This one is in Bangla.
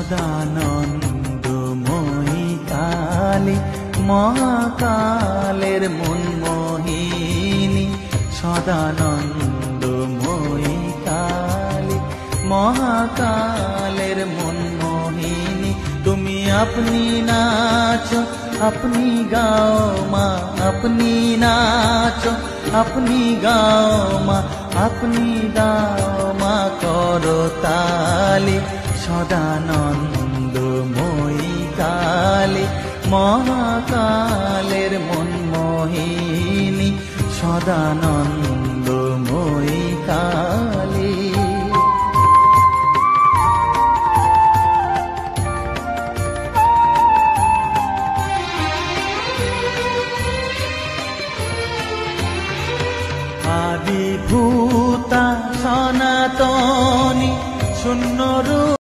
সদানন্দময়ী কালী মহাকালের মনমোহিনী, সদানন্দময়ী কালী মহাকালের মনমোহিনী। তুমি আপনি নাচো আপনি গাও মা, আপনি নাচো আপনি গাও মা, আপনি দাও মা করতালি। সদানন্দময়ী কালী মহাকালের মনমোহিনী, সদানন্দময়ী কালী। আদিভূতা সনাতনী শূন্য